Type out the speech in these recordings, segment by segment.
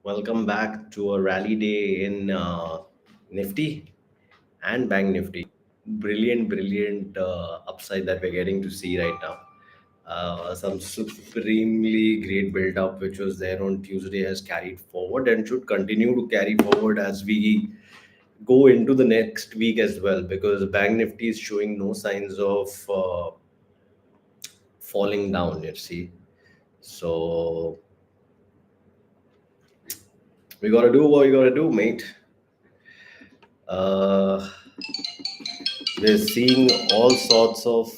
Welcome back to a rally day in Nifty and Bank Nifty. Brilliant upside that we're getting to see right now. Some supremely great build up, which was there on Tuesday, has carried forward and should continue to carry forward as we go into the next week as well, because Bank Nifty is showing no signs of falling down. You see, so we gotta do what we gotta do, mate. Uh, we're seeing all sorts of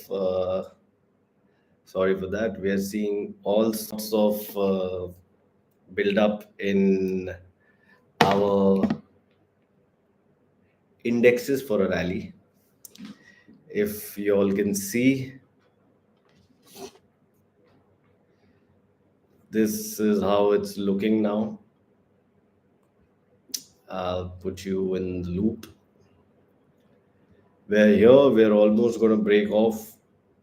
sorry for that. We're seeing all sorts of build up in our indexes for a rally. If you all can see, this is how it's looking now. I'll put you in the loop. We're almost going to break off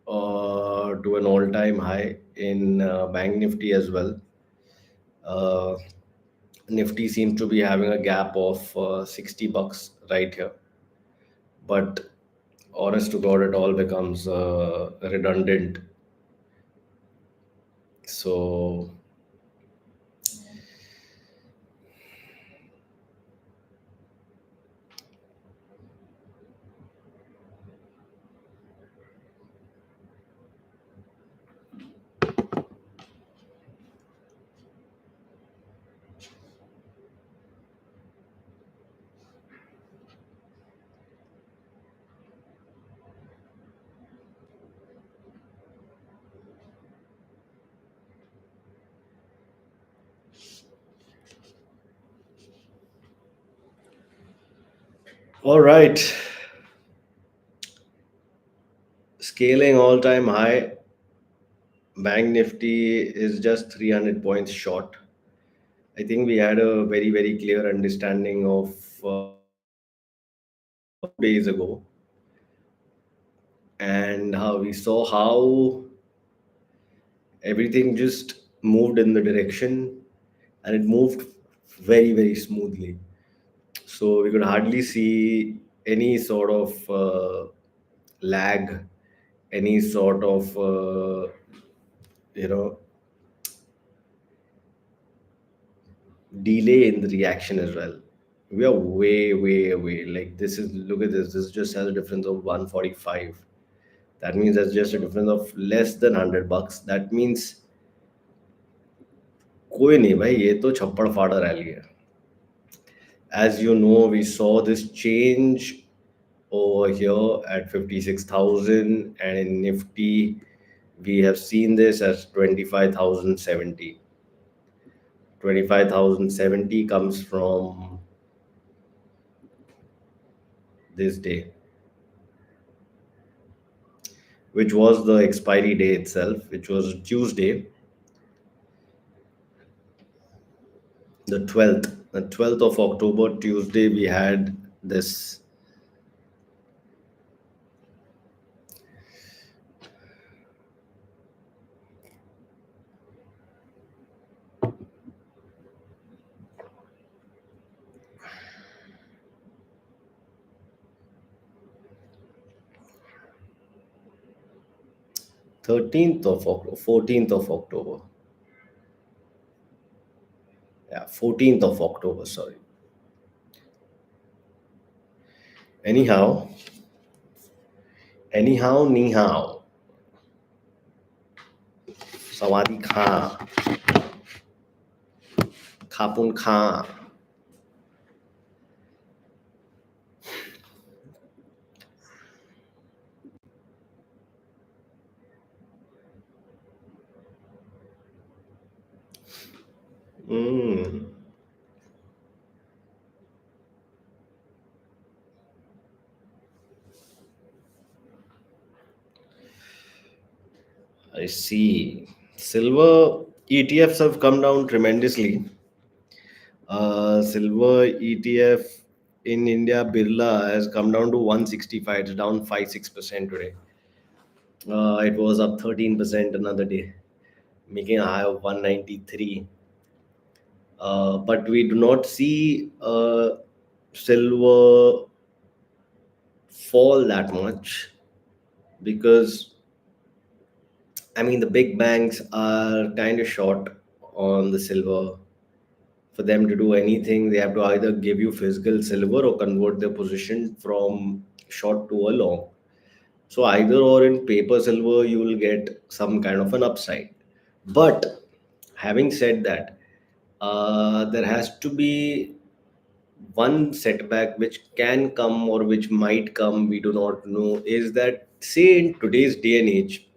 to an all-time high in Bank Nifty as well. uh, Nifty seems to be having a gap of $60 right here, but honest to God, it all becomes redundant. So, all right, scaling all-time high. Bank Nifty is just 300 points short. I think we had a very clear understanding of 2 days ago, and how we saw how everything just moved in the direction, and it moved very smoothly. So we could hardly see any sort of lag, any sort of you know delay in the reaction as well. We are way away. Like, this is, look at this. This just has a difference of 145. That means that's just a difference of less than $100. That means कोई नहीं भाई, ये तो छप्पड़ फाड़ rally है. As you know, we saw this change over here at 56,000, and in Nifty we have seen this as 25,070. 25,070 comes from this day, which was the expiry day itself, which was Tuesday, the 12th of October. Tuesday we had this 13th of October, 14th of October. Yeah, 14th of October, sorry. Anyhow, ni hao. Sawadee Kha. Khapun Kha. I see. Silver ETFs have come down tremendously. Silver ETF in India, Birla, has come down to 165. It's down 5-6% today. It was up 13% another day. making a high of 193. But we do not see silver fall that much because, I mean, the big banks are kind of short on the silver. For them to do anything, they have to either give you physical silver or convert their position from short to a long. So either or in paper silver, you will get some kind of an upside. But having said that, there has to be one setback which can come or which might come, we do not know, is that say in today's day and age,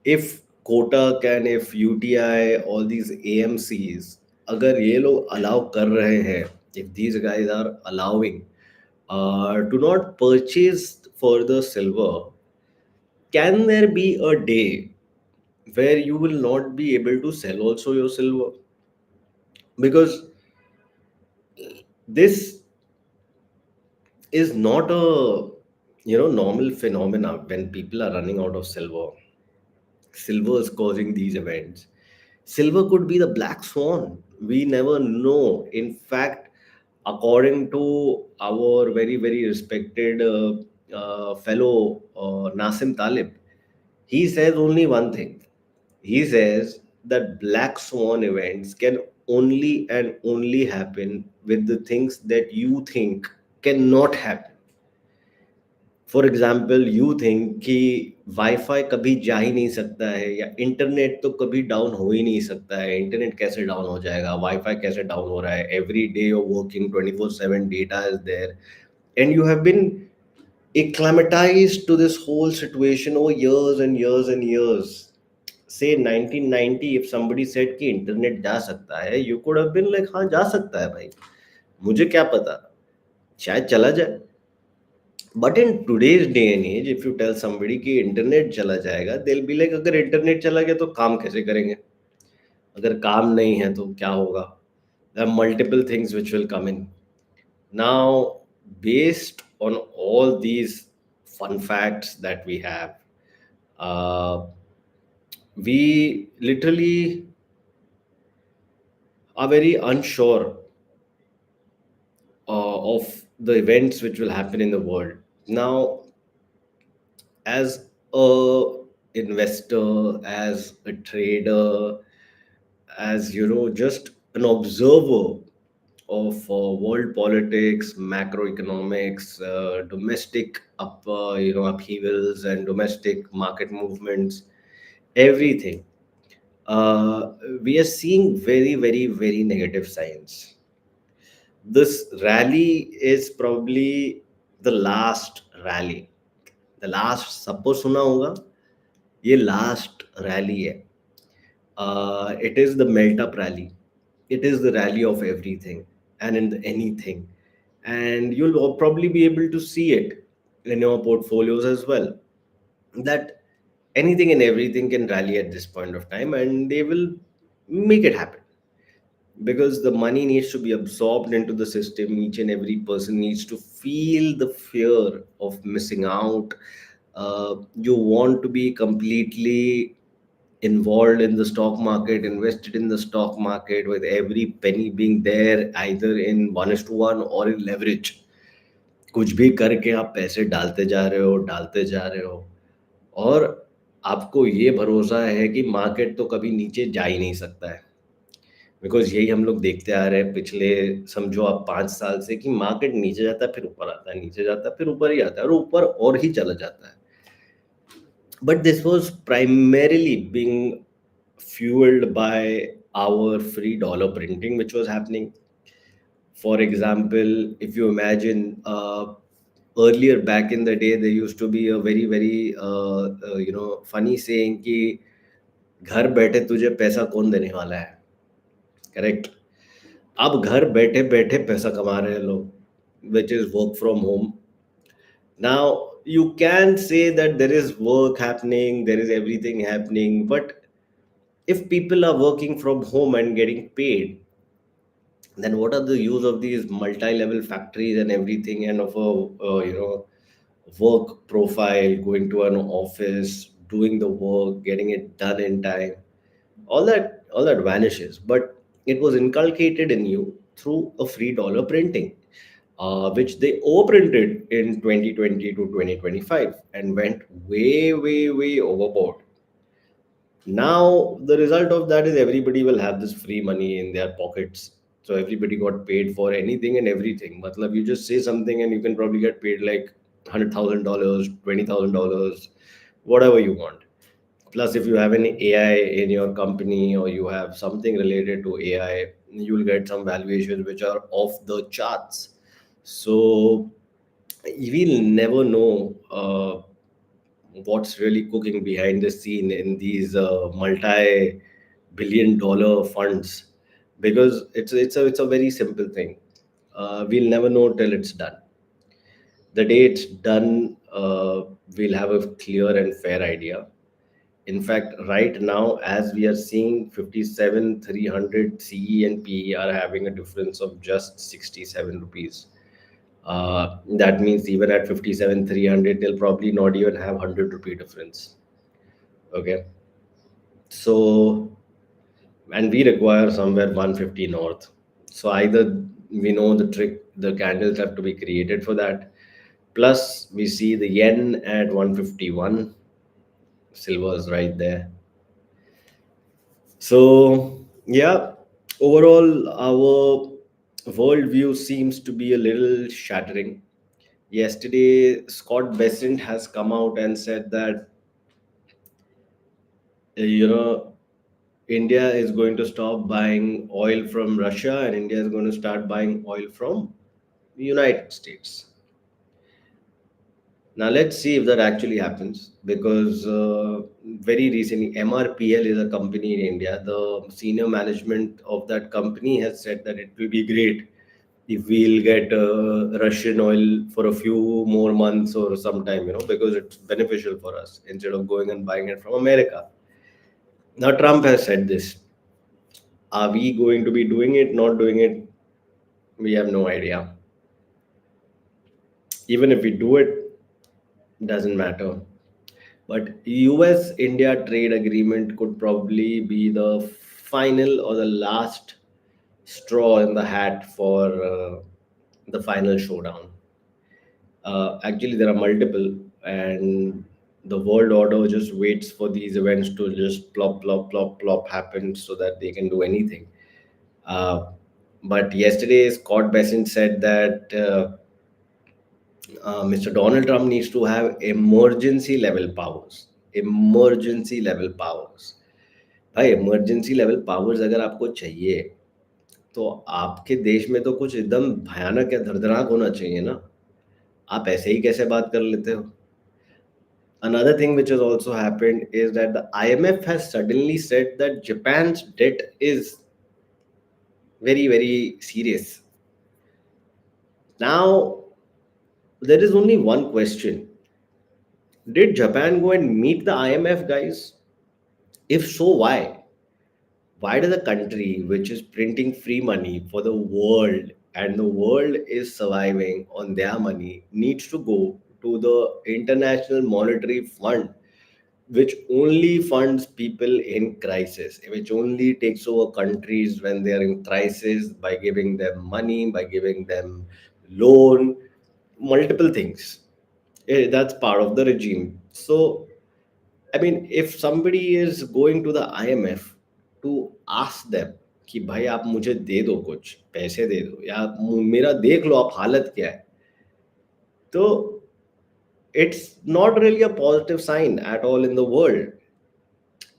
if Kotak and if UTI, all these AMCs, अगर ये लोग allow कर रहे हैं, if these guys are allowing to not purchase further silver, can there be a day where you will not be able to sell also your silver? Because this is not a normal phenomena when people are running out of silver. Silver is causing these events. Silver could be the black swan. We never know. In fact, according to our very, very respected fellow Nasim Talib, he says only one thing. He says that black swan events can only and only happen with the things that you think cannot happen. For example you think कि wifi कभी जा ही नहीं सकता है या internet तो कभी down हो ही नहीं सकता है. इंटरनेट कैसे डाउन हो जाएगा, वाईफाई कैसे डाउन हो रहा है, every day your working 24/7, data is there, and you have been acclimatized to this whole situation over years and years and years. Say 1990, if somebody said कि इंटरनेट जा सकता है, you could have been like, हाँ जा सकता है भाई, मुझे क्या पता, शायद चला जाए. But in today's day and as if you tell somebody कि इंटरनेट चला जाएगा, दे विल बी लाइक अगर इंटरनेट चला गया तो काम कैसे करेंगे, अगर काम नहीं है तो क्या होगा. There are multiple things which will come in. Now based on all these fun facts that we have, uh, we literally are very unsure of the events which will happen in the world. Now, as a investor, as a trader, as just an observer of world politics, macroeconomics, domestic upheavals and domestic market movements, everything, uh, we are seeing very, very, very negative signs. This rally is probably the last rally. The last, सबको सुना होगा, ये last rally है. It is the melt up rally. It is the rally of everything and in anything. And you'll probably be able to see it in your portfolios as well. That anything and everything can rally at this point of time and they will make it happen because the money needs to be absorbed into the system. Each and every person needs to feel the fear of missing out. You want to be completely involved in the stock market, invested in the stock market, with every penny being there either in 1:1 or in leverage. कुछ भी करके आप पैसे डालते जा रहे हो, डालते जा रहे हो, और आपको ये भरोसा है कि मार्केट तो कभी नीचे जा ही नहीं सकता है. बिकॉज यही हम लोग देखते आ रहे हैं पिछले, समझो आप 5 साल से, कि मार्केट नीचे जाता है फिर ऊपर आता है, नीचे जाता है फिर ऊपर ही आता है और ऊपर और ही चला जाता है. But this was primarily being fueled by our free dollar printing, which was happening. For example, if you imagine, earlier back in the day, there used to be a very, very, funny saying कि घर बैठे तुझे पैसा कौन देने वाला है. Correct. अब घर बैठे बैठे पैसा कमा रहे हैं लोग, which is work from home. Now, you can say that there is work happening, there is everything happening, but if people are working from home and getting paid, then what are the use of these multi-level factories and everything, and of a work profile, going to an office, doing the work, getting it done in time? all that vanishes. But it was inculcated in you through a free dollar printing, which they overprinted in 2020 to 2025 and went way, way, way overboard. Now the result of that is everybody will have this free money in their pockets. So everybody got paid for anything and everything. Matlab, you just say something and you can probably get paid like $100,000, $20,000, whatever you want. Plus, if you have an AI in your company or you have something related to AI, you'll get some valuations which are off the charts. So we'll never know what's really cooking behind the scene in these multi-billion-dollar funds, because it's a very simple thing. We'll never know till it's done. The day it's done, we'll have a clear and fair idea. In fact, right now, as we are seeing, 57 300 CE and PE are having a difference of just 67 rupees. That means even at 57 300, they'll probably not even have 100 rupee difference. Okay. So, and we require somewhere 150 north. So either we know the trick, the candles have to be created for that. Plus, we see the yen at 151, silver's right there. So, yeah, overall, our worldview seems to be a little shattering. Yesterday, Scott Bessent has come out and said that, you know, India is going to stop buying oil from Russia and India is going to start buying oil from the United States. Now, let's see if that actually happens, because very recently, MRPL is a company in India. The senior management of that company has said that it will be great if we'll get Russian oil for a few more months or sometime, because it's beneficial for us instead of going and buying it from America. Now, Trump has said this. Are we going to be doing it, not doing it? We have no idea. Even if we do it, doesn't matter. But US India trade agreement could probably be the final or the last straw in the hat for the final showdown. Actually, there are multiple, and the world order just waits for these events to just plop, plop, plop, plop happen so that they can do anything. Uh, but yesterday, Scott Bessent said that Mr. Donald Trump needs to have emergency level powers. Emergency level powers. भाई emergency level powers अगर आपको चाहिए तो आपके देश में तो कुछ एकदम भयानक या दर्दनाक होना चाहिए ना. आप ऐसे ही कैसे बात कर लेते हो? Another thing which has also happened is that the IMF has suddenly said that Japan's debt is very, very serious. Now, there is only one question. Did Japan go and meet the IMF, guys? If so, why? Why does a country which is printing free money for the world and the world is surviving on their money needs to go to the International Monetary Fund, which only funds people in crisis, which only takes over countries when they are in crisis by giving them money, by giving them loan, multiple things. That's part of the regime. So, I mean, if somebody is going to the IMF to ask them कि भाई आप मुझे दे दो, कुछ पैसे दे दो या मेरा देख लो आप हालत क्या है, तो it's not really a positive sign at all in the world,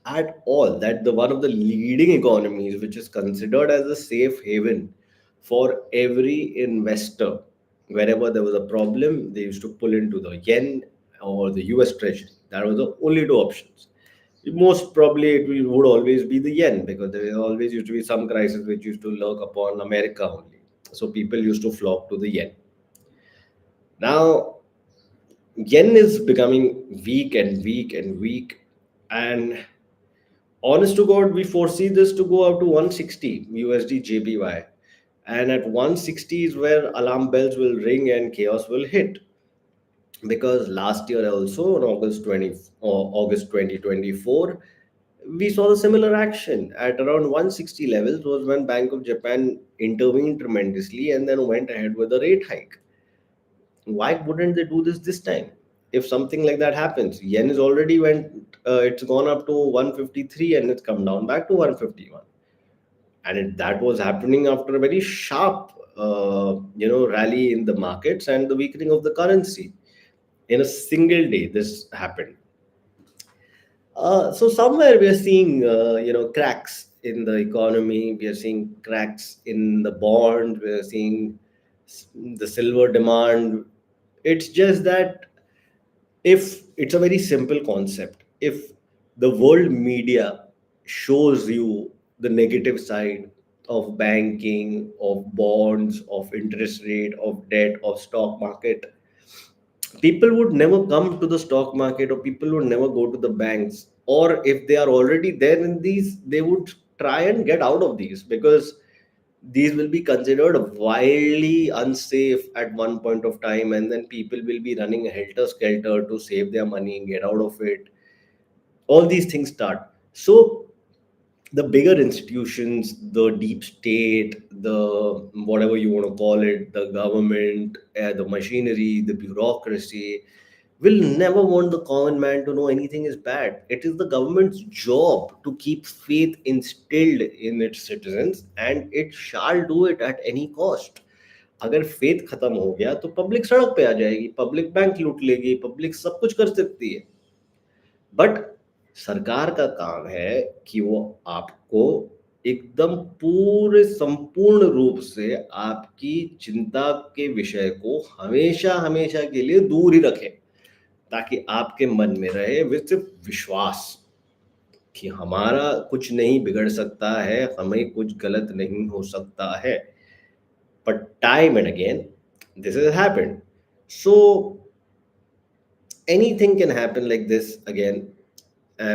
at all, that the one of the leading economies which is considered as a safe haven for every investor, wherever there was a problem they used to pull into the yen or the US treasury. That was the only two options. Most probably would always be the yen, because there always used to be some crisis which used to lurk upon America only, so people used to flock to the yen. Now yen is becoming weak and weak and weak, and honest to God, we foresee this to go up to 160 USD JPY. And at 160 is where alarm bells will ring and chaos will hit. Because last year also, on August 20 or August 2024, We saw the similar action at around 160 levels was when Bank of Japan intervened tremendously and then went ahead with a rate hike. Why wouldn't they do this time? If something like that happens, yen is already it's gone up to 153 and it's come down back to 151, and that was happening after a very sharp, rally in the markets and the weakening of the currency. In a single day, this happened. So somewhere we are seeing, cracks in the economy. We are seeing cracks in the bond. We are seeing the silver demand. It's just that, if it's a very simple concept, if the world media shows you the negative side of banking, of bonds, of interest rate, of debt, of stock market, people would never come to the stock market, or people would never go to the banks, or if they are already there in these, they would try and get out of these, because these will be considered wildly unsafe at one point of time, and then people will be running helter skelter to save their money and get out of it. All these things start. So the bigger institutions, the deep state, the whatever you want to call it, the government, the machinery, the bureaucracy, will never want the common man to know anything is bad. It is the government's job to keep faith instilled in its citizens, and it shall do it at any cost. अगर faith खत्म हो गया तो public सड़क पे आ जाएगी, public bank लूट लेगी, पब्लिक सब कुछ कर सकती है। बट सरकार का काम है कि वो आपको एकदम पूरे संपूर्ण रूप से आपकी चिंता के विषय को हमेशा हमेशा के लिए दूर ही रखे, ताकि आपके मन में रहे सिर्फ विश्वास कि हमारा कुछ नहीं बिगड़ सकता है, हमें कुछ गलत नहीं हो सकता है। But time and again this has happened. So anything can happen like this again,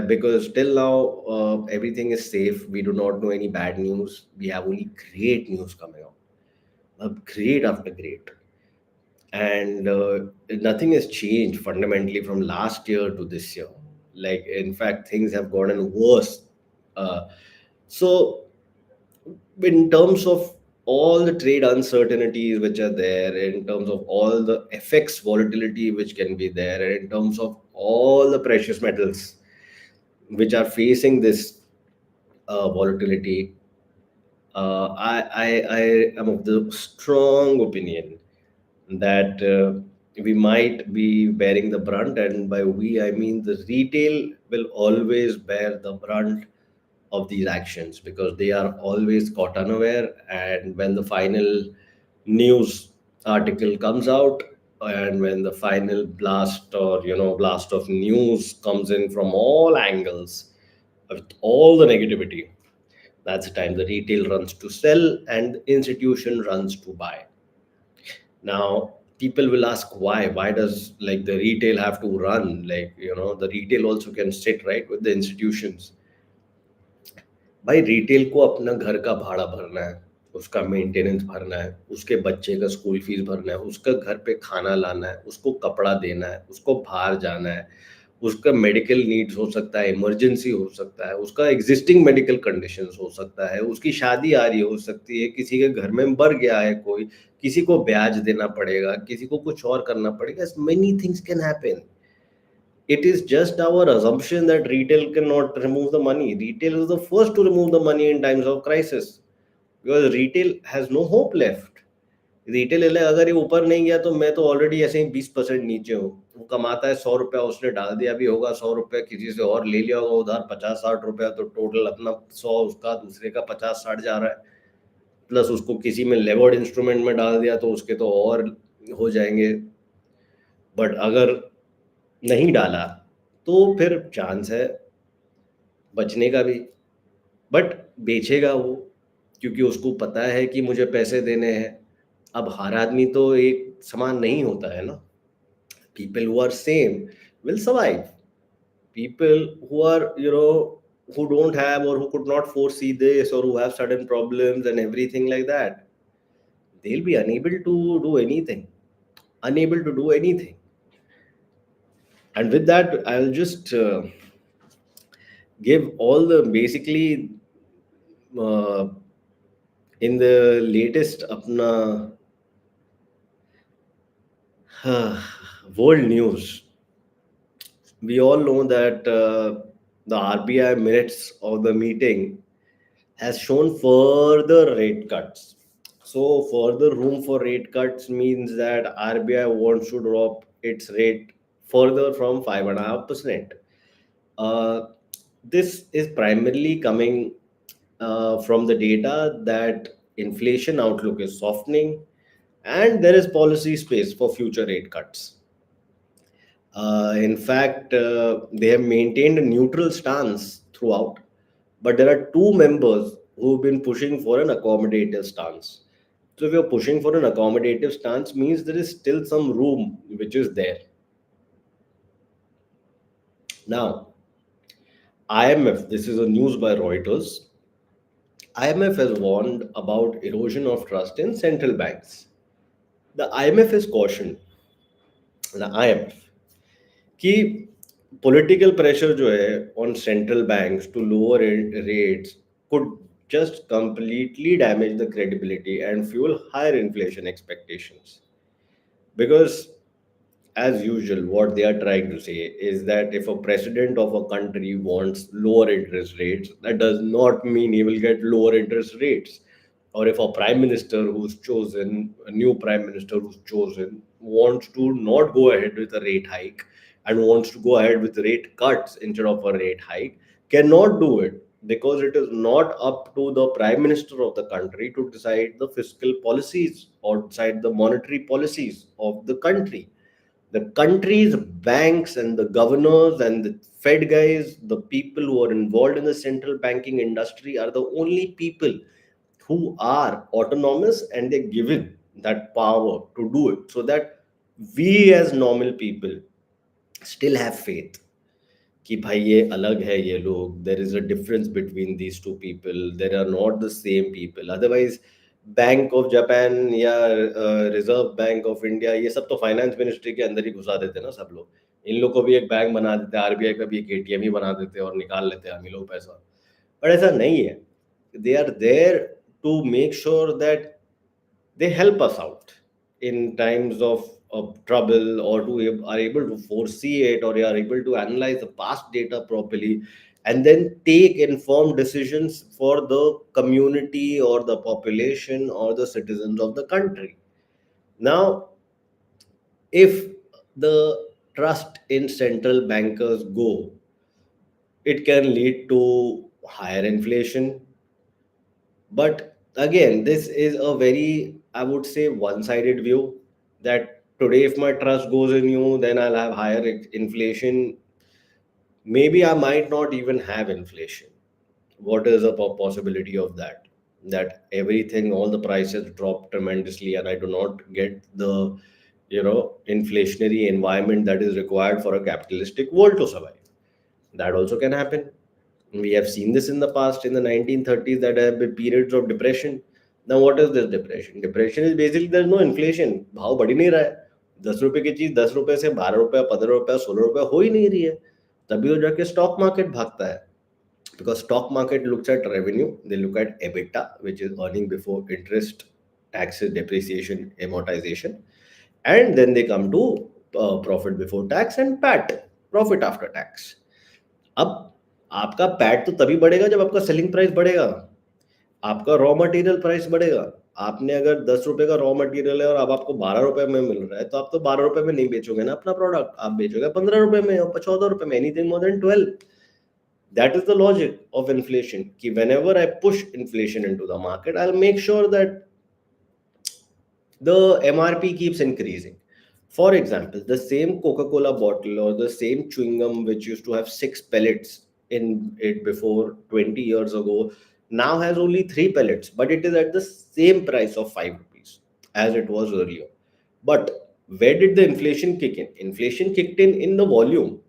because till now, everything is safe. We do not know any bad news. We have only great news coming out, great after great. And nothing has changed fundamentally from last year to this year. Like, in fact, things have gotten worse. So in terms of all the trade uncertainties which are there, in terms of all the FX volatility which can be there, and in terms of all the precious metals which are facing this volatility, I am of the strong opinion that we might be bearing the brunt, and by we I mean the retail will always bear the brunt of these actions, because they are always caught unaware. And when the final news article comes out, and when the final blast, or blast of news comes in from all angles with all the negativity, that's the time the retail runs to sell and the institution runs to buy. Now people will ask, why does, like, the retail have to run? Like, the retail also can sit right with the institutions. भाई retail को अपना घर का भाड़ा भरना है, उसका maintenance भरना है, उसके बच्चे का स्कूल फीस भरना है, उसका घर पे खाना लाना है, उसको कपड़ा देना है, उसको बाहर जाना है, उसका मेडिकल नीड्स हो सकता है, इमरजेंसी हो सकता है, उसका एग्जिस्टिंग मेडिकल कंडीशंस हो सकता है, उसकी शादी आ रही हो सकती है, किसी के घर में मर गया है कोई, किसी को ब्याज देना पड़ेगा, किसी को कुछ और करना पड़ेगा। Many things can happen. It is just our assumption that retail cannot remove the money. Retail is the first to remove the money in times of crisis, because retail has no hope left. Retail अगर ये ऊपर नहीं गया तो मैं तो already ऐसे ही 20% नीचे हूँ। वो कमाता है 100 रुपया, उसने डाल दिया भी होगा 100 रुपया, किसी से और ले लिया होगा उधार 50-60 रुपया, तो टोटल अपना 100 उसका, दूसरे का 50-60 जा रहा है, प्लस उसको किसी में लेवर्ड इंस्ट्रूमेंट में डाल दिया तो उसके तो और हो जाएंगे। बट अगर नहीं डाला तो फिर चांस है बचने का भी, बट बेचेगा वो, क्योंकि उसको पता है कि मुझे पैसे देने हैं। अब हर आदमी तो एक समान नहीं होता है ना। People who are same will survive, people who are who don't have, or who could not foresee this, or who have sudden problems and everything like that, they'll be unable to do anything, unable to do anything. And with that, I'll just give all the basically uh, in the latest apna world news, we all know that the RBI minutes of the meeting has shown further rate cuts. So further room for rate cuts means that RBI wants to drop its rate further from 5.5%. Uh, this is primarily coming from the data that inflation outlook is softening and there is policy space for future rate cuts. In fact, they have maintained a neutral stance throughout, but there are two members who've been pushing for an accommodative stance. So, if you're pushing for an accommodative stance, means there is still some room which is there. Now, IMF, this is a news by Reuters. IMF has warned about erosion of trust in central banks. The IMF is cautioned, the IMF, कि political pressure जो है on central banks to lower rates could just completely damage the credibility and fuel higher inflation expectations. Because as usual, what they are trying to say is that if a president of a country wants lower interest rates, that does not mean he will get lower interest rates. Or if a prime minister who's chosen, a new prime minister who's chosen, wants to not go ahead with a rate hike and wants to go ahead with rate cuts instead of a rate hike, cannot do it because it is not up to the prime minister of the country to decide the fiscal policies or decide the monetary policies of the country. The country's banks and the governors and the Fed guys, the people who are involved in the central banking industry, are the only people who are autonomous and they're given that power to do it so that we as normal people still have faith कि भाई ये अलग है ये लोग, there is a difference between these two people, there are not the same people. Otherwise bank of Japan या reserve bank of India ये सब तो फाइनेंस मिनिस्ट्री के अंदर ही घुसा देते ना सब लोग. इन लोग को भी एक बैंक बना देते, आरबीआई का भी एक एटीएम ही बना देते और निकाल लेते हैं हम ही लोग पैसा. बट ऐसा नहीं है. They are there to make sure that they help us out in times of trouble, or are able to foresee it, or are able to analyze the past data properly and then take informed decisions for the community or the population or the citizens of the country. Now, if the trust in central bankers go, it can lead to higher inflation. But again, this is a very, I would say, one sided view that today, if my trust goes in you, then I'll have higher inflation. Maybe I might not even have inflation. What is the possibility of that? That everything, all the prices drop tremendously, and I do not get the inflationary environment that is required for a capitalistic world to survive. That also can happen. We have seen this in the past in the 1930s that have been periods of depression. Now, what is this depression? Depression is basically there's no inflation. भाव बढ़ ही नहीं रहा है. 10 रुपए की चीज 10 रुपए से 12 रुपया 15 रुपया 16 रुपया हो ही नहीं रही है. तभी वो जाके स्टॉक मार्केट भागता है. Because stock market looks at revenue, they look at EBITDA, which is earning before interest, taxes, depreciation, amortization, and then they come to profit before tax and PAT, profit after tax. अब आपका PAT तो तभी बढ़ेगा जब आपका selling price बढ़ेगा, आपका raw material price बढ़ेगा. आपने अगर 10 रुपए का रॉ मटेरियल है और अब आपको 12 रुपए में मिल रहा है, तो आप तो 12 रुपए में नहीं बेचोगे ना अपना प्रोडक्ट, आप बेचोगे 15 रुपए में और 14 रुपए में, anything more than 12. That is the logic of inflation. Ki whenever I push inflation into the market, I'll make sure that the MRP keeps increasing. For example, the same Coca-Cola bottle or the same chewing gum which used to have 6 pellets in it before 20 years ago now has only 3 pellets, but it is at the same price of 5 rupees as it was earlier. But where did the inflation kick in? Inflation kicked in the volume.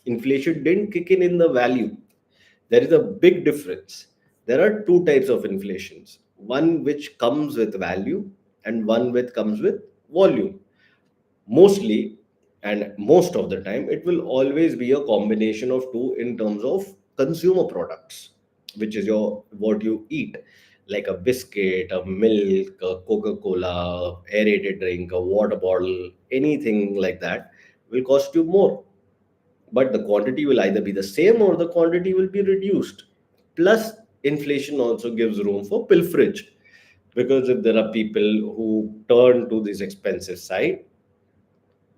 Inflation didn't kick in the value. There is a big difference. There are two types of inflations, one which comes with value and one which comes with volume. Mostly, and most of the time, it will always be a combination of two in terms of consumer products, which is your what you eat, like a biscuit, a milk, a Coca-Cola, aerated drink, a water bottle, anything like that will cost you more. But the quantity will either be the same or the quantity will be reduced. Plus, inflation also gives room for pilferage, because if there are people who turn to this expensive side,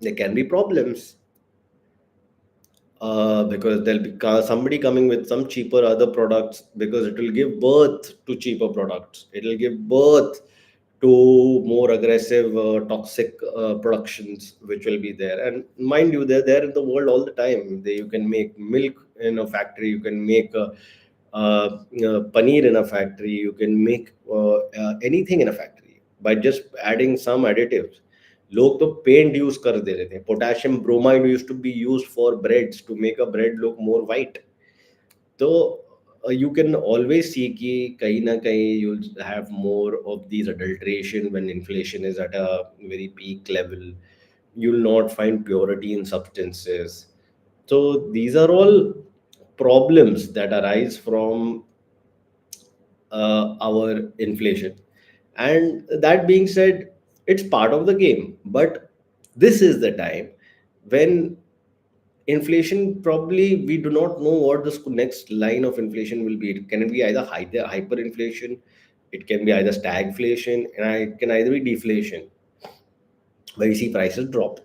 there can be problems. Because there'll be somebody coming with some cheaper other products, because it will give birth to cheaper products. It will give birth to more aggressive, toxic productions, which will be there. And mind you, they're there in the world all the time. You can make milk in a factory, you can make paneer in a factory, you can make anything in a factory by just adding some additives. लोग तो paint use कर दे रहे थे. Potassium bromide use to be use for breads to make a bread look more white. तो you can always see कि कहीं ना कहीं you'll have more of these adulteration when inflation is at a very peak level. You'll not find purity in substances. So these are all problems that arise from our inflation. And that being said, it's part of the game. But this is the time when inflation, probably we do not know what the next line of inflation will be. It can be either hyperinflation, it can be either stagflation, and it can either be deflation, where you see prices drop.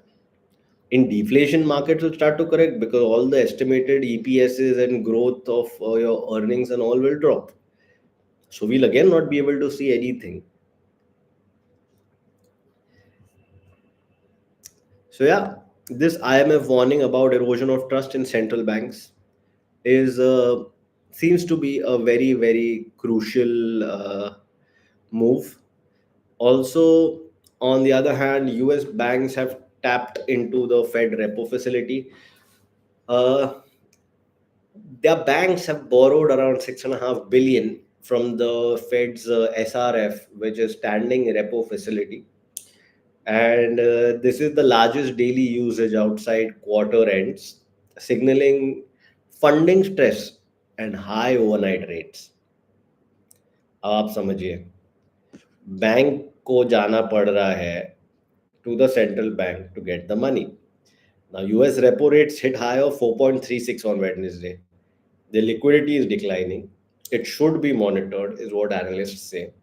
In deflation, markets will start to correct because all the estimated EPSs and growth of your earnings and all will drop. So we'll again not be able to see anything. So yeah, this IMF warning about erosion of trust in central banks is seems to be a very crucial move. Also, on the other hand, US banks have tapped into the Fed repo facility. Uh, their banks have borrowed around 6.5 billion from the Fed's SRF, which is standing repo facility, and this is the largest daily usage outside quarter ends, signaling funding stress and high overnight rates. अब आप समझिए, bank को जाना पड़ रहा है to the central bank to get the money. Now, US repo rates hit high of 4.36 on Wednesday. The liquidity is declining. It should be monitored, is what analysts say.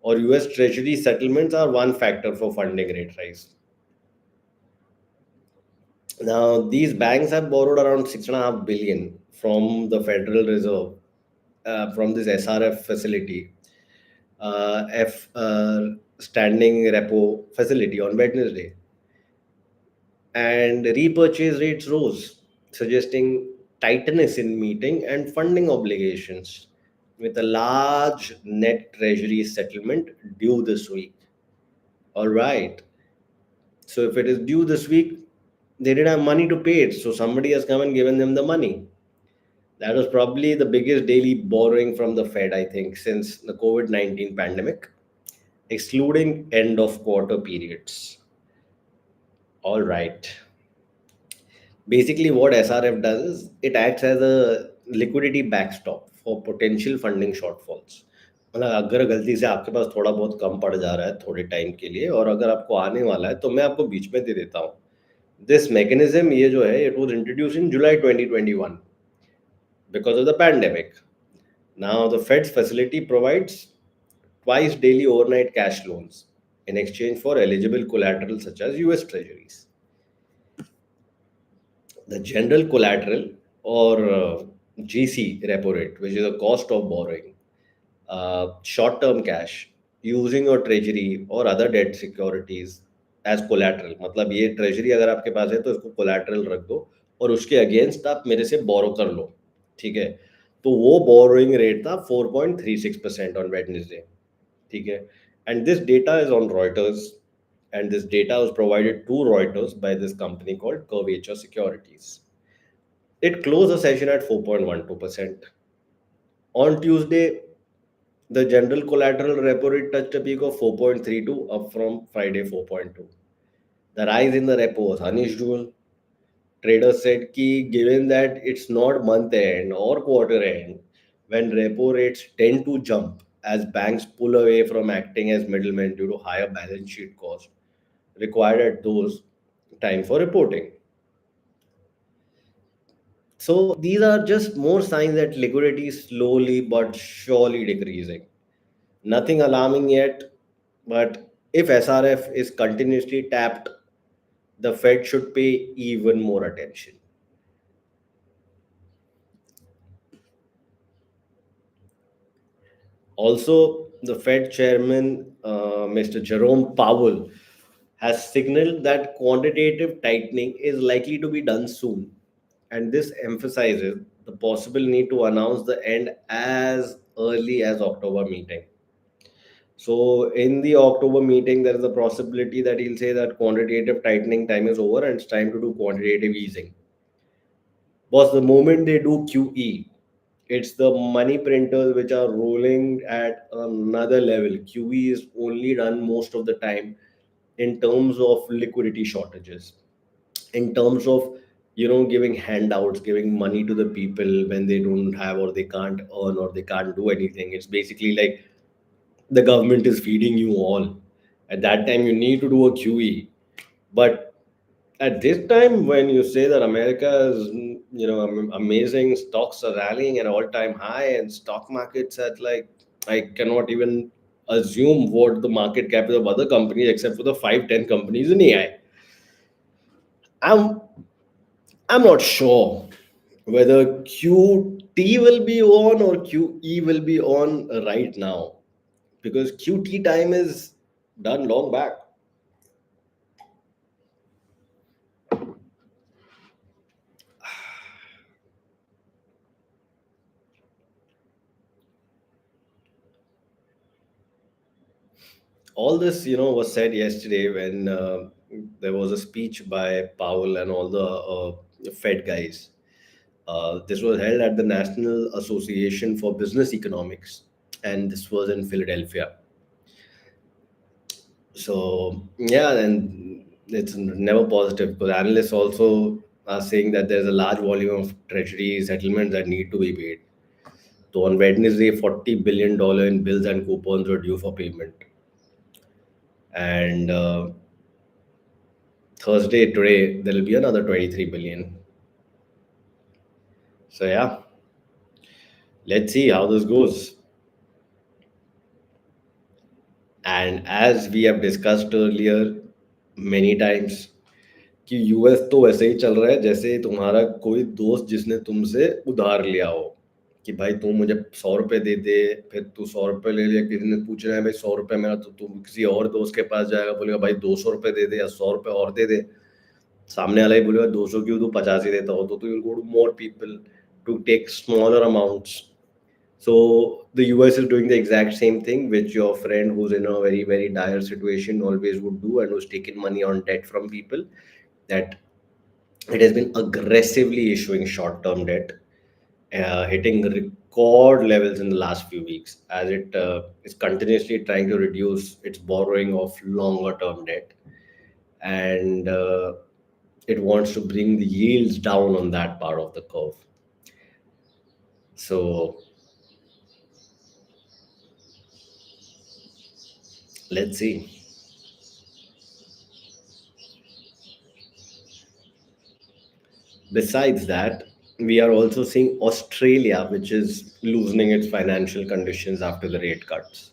Or US Treasury settlements are one factor for funding rate rise. Now, these banks have borrowed around 6.5 billion from the Federal Reserve, from this SRF facility, F standing repo facility on Wednesday, and repurchase rates rose, suggesting tightness in meeting and funding obligations, with a large net treasury settlement due this week. All right. So if it is due this week, they didn't have money to pay it. So somebody has come and given them the money. That was probably the biggest daily borrowing from the Fed, I think, since the COVID-19 pandemic, excluding end of quarter periods. All right. Basically, what SRF does is it acts as a liquidity backstop for potential funding shortfalls. मतलब अगर गलती से आपके पास थोड़ा बहुत कम पड़ जा रहा है थोड़े टाइम के लिए, और अगर आपको आने वाला है, तो मैं आपको बीच में दे देता हूँ. This mechanism, ये जो है, it was introduced in July 2021 because of the pandemic. Now, the Fed's facility provides twice daily overnight cash loans in exchange for eligible collateral such as US Treasuries. The general collateral, or GC repo rate, which is the cost of borrowing, short term cash, using your treasury or other debt securities as collateral. मतलब ये treasury अगर आपके पास है तो इसको collateral रख दो और उसके against आप मेरे से borrow कर लो. ठीक है, तो वो borrowing rate था 4.36% on Wednesday. ठीक है, and this data is on Reuters, and this data was provided to Reuters by this company called Curvature Securities. It closed the session at 4.12%. On Tuesday, the general collateral repo rate touched a peak of 4.32, up from Friday 4.2. The rise in the repo was unusual. trader said ki given that it's not month end or quarter end, when repo rates tend to jump as banks pull away from acting as middlemen due to higher balance sheet cost required at those time for reporting. So these are just more signs that liquidity is slowly but surely decreasing. Nothing alarming yet, but if SRF is continuously tapped, the Fed should pay even more attention. Also, the Fed chairman, Mr. Jerome Powell, has signaled that quantitative tightening is likely to be done soon. And this emphasizes the possible need to announce the end as early as October meeting. So in the October meeting, there is a possibility that he'll say that quantitative tightening time is over and it's time to do quantitative easing. Because the moment they do QE, it's the money printers which are rolling at another level. QE is only done most of the time in terms of liquidity shortages, in terms of giving handouts, giving money to the people when they don't have or they can't earn or they can't do anything. It's basically like the government is feeding you all. At that time, you need to do a QE. But at this time, when you say that America is, amazing, stocks are rallying at all-time high, and stock markets at like I cannot even assume what the market cap is of other companies except for the 5, 10 companies in AI. I'm I'm not sure whether QT will be on or QE will be on right now because QT time is done long back. All this was said yesterday when there was a speech by Powell and all the Fed guys. This was held at the National Association for Business Economics, and this was in Philadelphia. So yeah, and it's never positive because analysts also are saying that there's a large volume of treasury settlements that need to be paid. So on Wednesday, $40 billion in bills and coupons were due for payment, and Thursday today there will be another 23 billion. So yeah, let's see how this goes. And as we have discussed earlier many times कि US तो वैसे ही चल रहा है जैसे तुम्हारा कोई दोस्त जिसने तुमसे उधार लिया हो कि भाई तू मुझे 100 रुपए दे दे फिर तू 100 रुपए ले लिया किसी ने पूछ रहा है भाई 100 रुपए मेरा तो तुम किसी और दोस्त के पास जाएगा बोलेगा भाई 200 रुपए दे दे या 100 रुपए और दे दे सामने वाला ही बोलेगा 200 क्यों तू 50 ही देता हो तो you go to more people to take smaller amounts. So the US is doing the exact same thing, which your friend who's in a very, very dire situation always would do and who's taken money on debt from people. That it has been aggressively issuing short-term debt, hitting record levels in the last few weeks as it is continuously trying to reduce its borrowing of longer-term debt, and it wants to bring the yields down on that part of the curve. So let's see. Besides that, we are also seeing Australia, which is loosening its financial conditions after the rate cuts.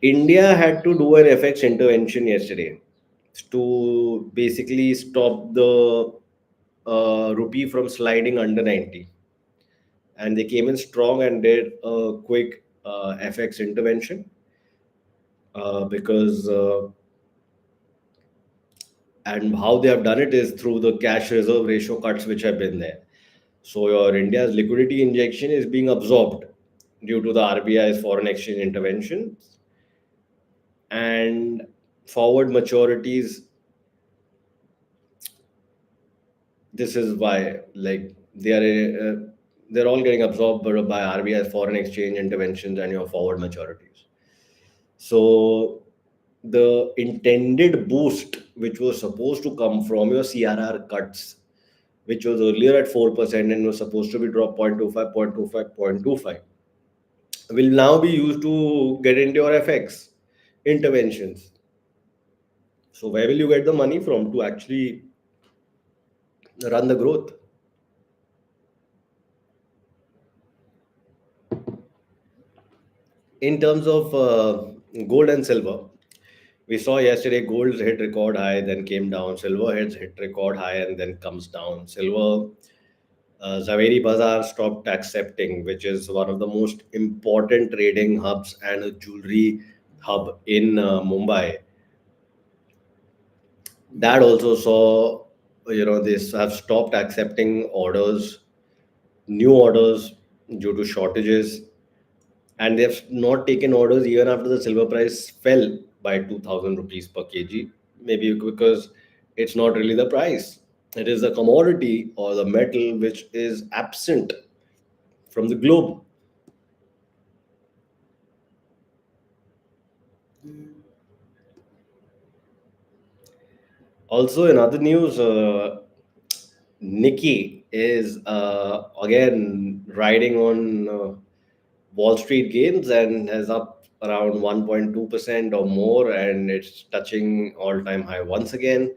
India had to do an FX intervention yesterday to basically stop the rupee from sliding under 90. And they came in strong and did a quick FX intervention because, and how they have done it is through the cash reserve ratio cuts which have been there. So your India's liquidity injection is being absorbed due to the RBI's foreign exchange interventions and forward maturities. This is why, like, they're all getting absorbed by RBI's foreign exchange interventions and your forward maturities. So the intended boost which was supposed to come from your CRR cuts, which was earlier at 4% and was supposed to be drop 0.25, 0.25, 0.25, will now be used to get into your FX interventions. So where will you get the money from to actually run the growth? In terms of gold and silver, we saw yesterday gold hit record high, then came down. Silver hit record high and then comes down. Silver, Zaveri Bazaar stopped accepting, which is one of the most important trading hubs and a jewelry hub in Mumbai. That also saw, this have stopped accepting orders, new orders due to shortages, and they have not taken orders even after the silver price fell by 2000 rupees per kg. Maybe because it's not really the price, it is the commodity or the metal which is absent from the globe. Also, in other news, Nikki is again riding on Wall Street gains and has up around 1.2% or more, and it's touching all-time high once again.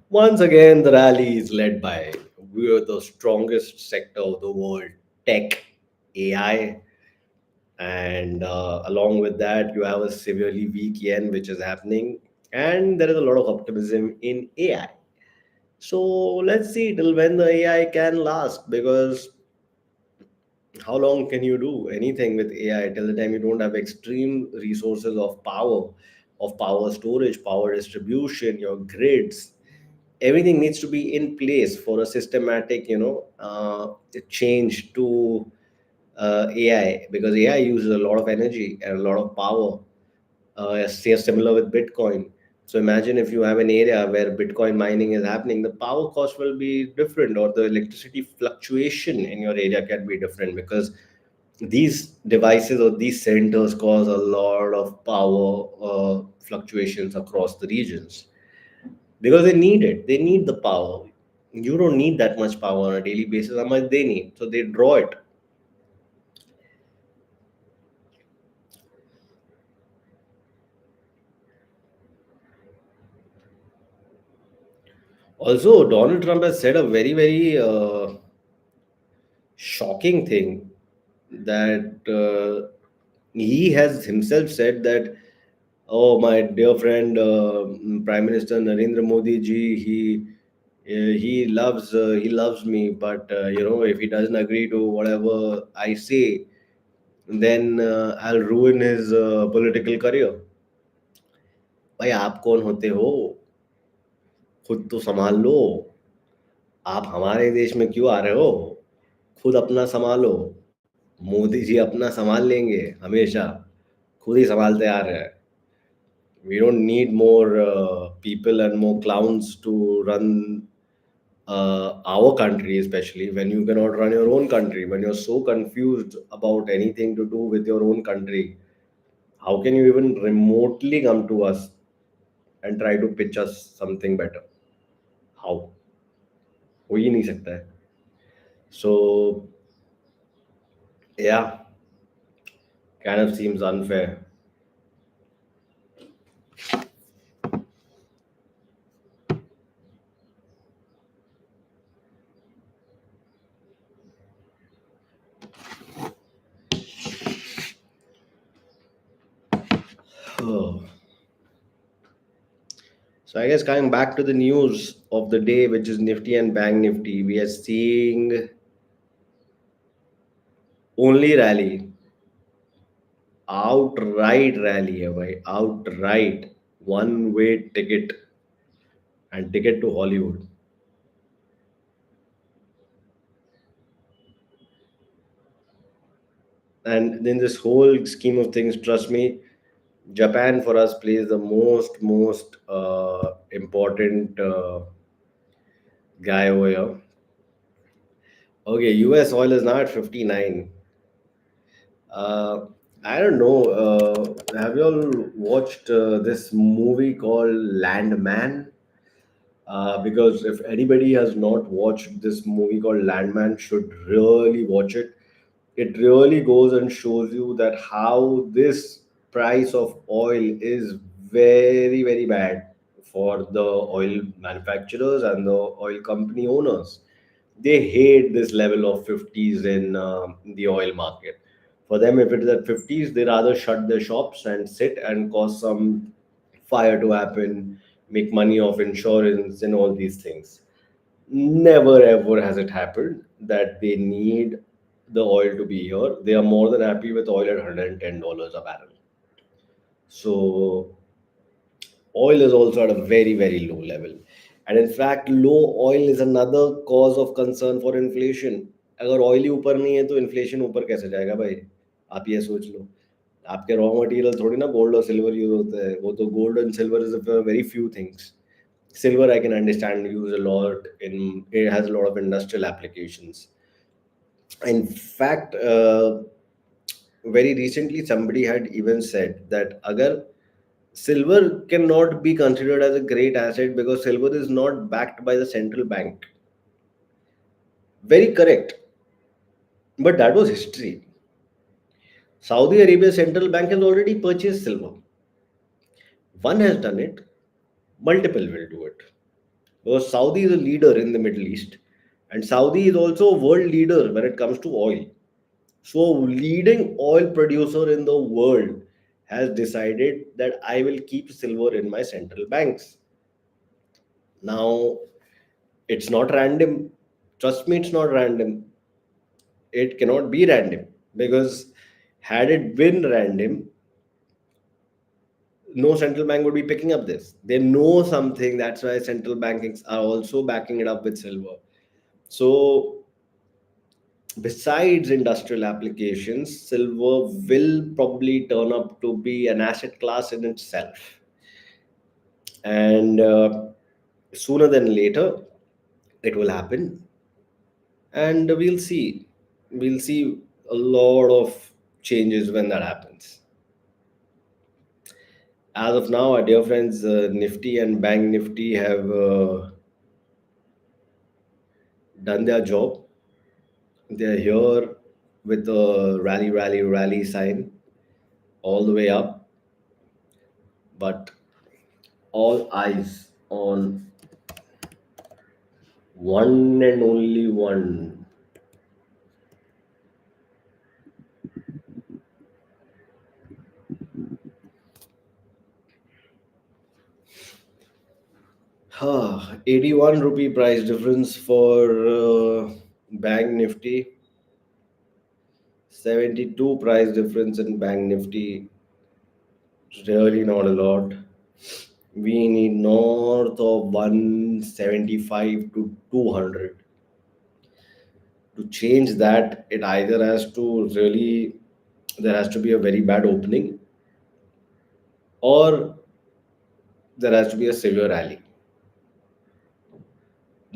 Once again, the rally is led by we are the strongest sector of the world, tech, AI, and along with that, you have a severely weak yen, which is happening, and there is a lot of optimism in AI. So let's see till when the AI can last, because how long can you do anything with AI till the time you don't have extreme resources of power storage, power distribution, your grids, everything needs to be in place for a systematic, change to AI, because AI uses a lot of energy and a lot of power. Say similar with Bitcoin. So imagine if you have an area where Bitcoin mining is happening, the power cost will be different, or the electricity fluctuation in your area can be different, because these devices or these centers cause a lot of power fluctuations across the regions, because they need it. They need the power. You don't need that much power on a daily basis. How much they need? So they draw it. Also, Donald Trump has said a very, very shocking thing, that he has himself said that, oh, my dear friend, Prime Minister Narendra Modi ji, he loves me, but if he doesn't agree to whatever I say, then I'll ruin his political career. भाई आप कौन होते हो? खुद तो संभाल लो. आप हमारे देश में क्यों आ रहे हो? खुद अपना संभालो. मोदी जी अपना संभाल लेंगे हमेशा. खुद ही संभालते आ रहे हैं. We don't need more people and more clowns to run our country, especially when you cannot run your own country, when you're so confused about anything to do with your own country. How can you even remotely come to us and try to pitch us something better? How? हो ही नहीं सकता है. So yeah, kind of seems unfair. Oh. So I guess coming back to the news of the day, which is Nifty and Bank Nifty, we are seeing only rally, outright rally है भाई, outright one way ticket and ticket to Hollywood. And in this whole scheme of things, trust me, Japan for us plays the most important guy over here. Okay, US oil is now at 59. Uh, I don't know. Have you all watched this movie called Landman? Because if anybody has not watched this movie called Landman, should really watch it. It really goes and shows you that how this price of oil is very very bad for the oil manufacturers and the oil company owners. They hate this level of 50s in the oil market. For them, if it is at 50s, they rather shut their shops and sit and cause some fire to happen, make money off insurance and all these things. Never ever has it happened that they need the oil to be here. They are more than happy with oil at $110 a barrel. So oil is also at a very very low level, and in fact low oil is another cause of concern for inflation. अगर oil ही ऊपर नहीं है तो inflation ऊपर कैसे जाएगा भाई? आप ये सोच लो. आपके रॉ मटेरियल थोड़ी ना गोल्ड और सिल्वर यूज होता है. वो तो gold and silver is very few things. Silver I can understand use a lot in, it has a lot of industrial applications. In fact, very recently somebody had even said that agar silver cannot be considered as a great asset because silver is not backed by the central bank. Very correct, but that was history. Saudi Arabia central bank has already purchased silver. One has done it, multiple will do it. Because Saudi is a leader in the Middle East, and Saudi is also a world leader when it comes to oil. So, leading oil producer in the world has decided that I will keep silver in my central banks. Now, it's not random. Trust me, it's not random. It cannot be random because had it been random, no central bank would be picking up this. They know something. That's why central banks are also backing it up with silver. So, besides industrial applications, silver will probably turn up to be an asset class in itself. And sooner than later, it will happen. And we'll see. We'll see a lot of changes when that happens. As of now, our dear friends, Nifty and Bank Nifty have done their job. They're here with the rally, rally, rally sign all the way up. But all eyes on one and only one. Huh, 81 rupee price difference for Bank Nifty, 72 price difference in Bank Nifty. Really not a lot. We need north of 175 to 200. To change that, it either has to really, there has to be a very bad opening, or there has to be a severe rally.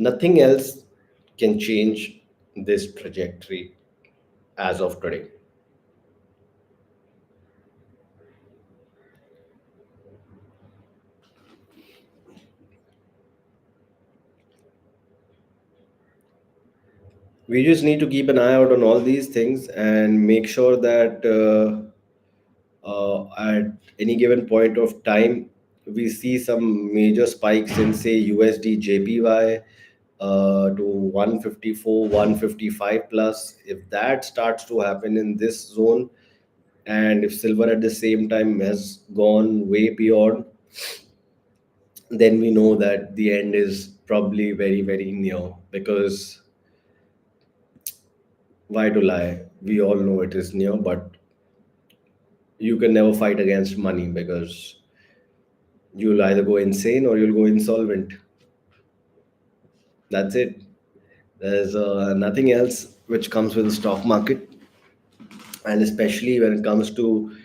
Nothing else can change this trajectory as of today. We just need to keep an eye out on all these things and make sure that at any given point of time we see some major spikes in say USD JPY to 154 155 plus. If that starts to happen in this zone, and if silver at the same time has gone way beyond, then we know that the end is probably very very near. Because why to lie, we all know it is near, but you can never fight against money because you'll either go insane or you'll go insolvent. That's it. There's nothing else which comes with the stock market, and especially when it comes to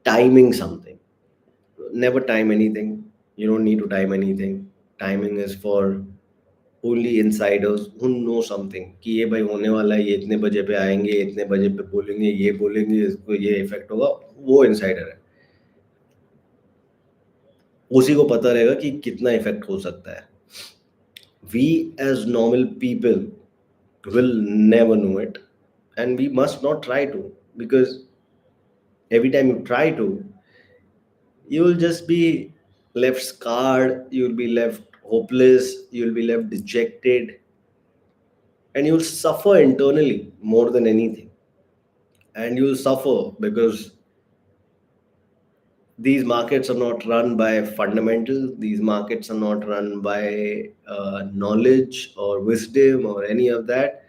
timing something. Never time anything. You don't need to time anything. Timing is for only insiders who know something कि ये भाई होने वाला है, ये इतने बजे पे आएंगे, इतने बजे पे बोलेंगे इसको ये इफेक्ट होगा, वो इंसाइडर है। उसी को पता रहेगा कि कितना इफेक्ट हो सकता है। We as normal people will never know it, and we must not try to, because every time you try to, you will just be left scarred, you'll be left hopeless, you'll be left dejected, and you'll suffer internally more than anything. And you'll suffer because these markets are not run by fundamentals, these markets are not run by knowledge or wisdom or any of that.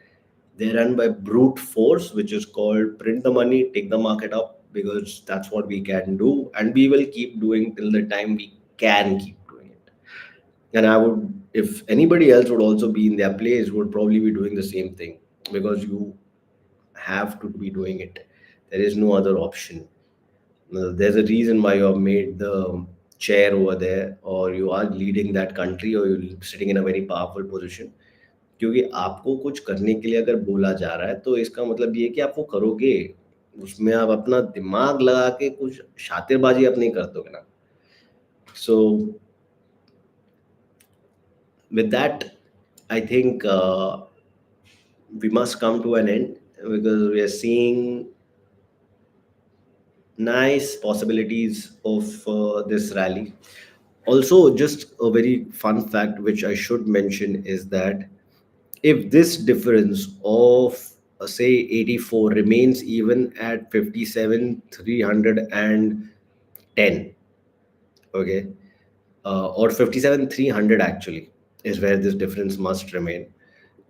They run by brute force, which is called print the money, take the market up, because that's what we can do. And we will keep doing till the time we can keep doing it. And I would, if anybody else would also be in their place, would probably be doing the same thing, because you have to be doing it. There is no other option. There's a reason why you have made the chair over there, or you are leading that country, or you're sitting in a very powerful position. क्योंकि आपको कुछ करने के लिए अगर बोला जा रहा है, तो इसका मतलब ये है कि आप वो करोगे। उसमें आप अपना दिमाग लगा के कुछ शातिरबाजी आप नहीं कर दोगे ना। So with that, I think we must come to an end, because we are seeing nice possibilities of this rally. Also, just a very fun fact which I should mention is that if this difference of say 84 remains even at 57 310, okay, or 57 300 actually is where this difference must remain.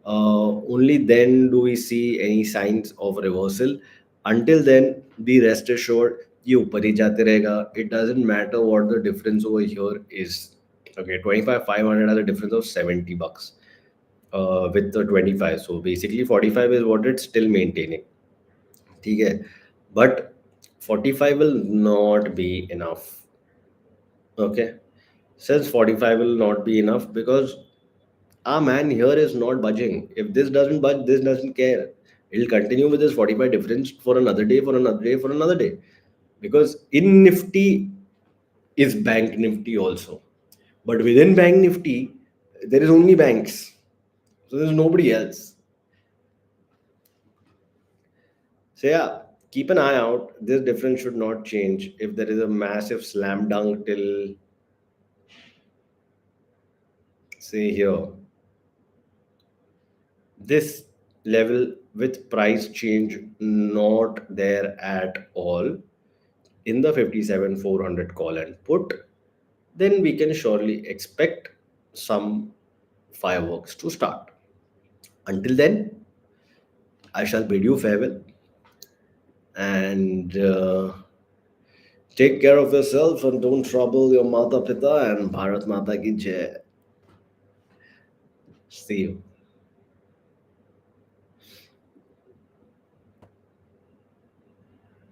Only then do we see any signs of reversal. Until then, be rest assured, ये ऊपर ही जाते रहेगा. It doesn't matter what the difference over here is. Okay, 25,500 has a difference of $70 with the 25. So basically 45 is what it's still maintaining. ठीक है, but 45 will not be enough. Okay, since 45 will not be enough, because our man here is not budging. If this doesn't budge, this doesn't care. It'll continue with this 45 difference for another day, for another day, for another day. Because in Nifty is Bank Nifty also. But within Bank Nifty, there is only banks. So there's nobody else. So yeah, keep an eye out. This difference should not change. If there is a massive slam dunk till, say, here, this level with price change not there at all in the 57 400 call and put, then we can surely expect some fireworks to start. Until then, I shall bid you farewell, and take care of yourself and don't trouble your Mata Pita, and Bharat Mata ki Jai. See you.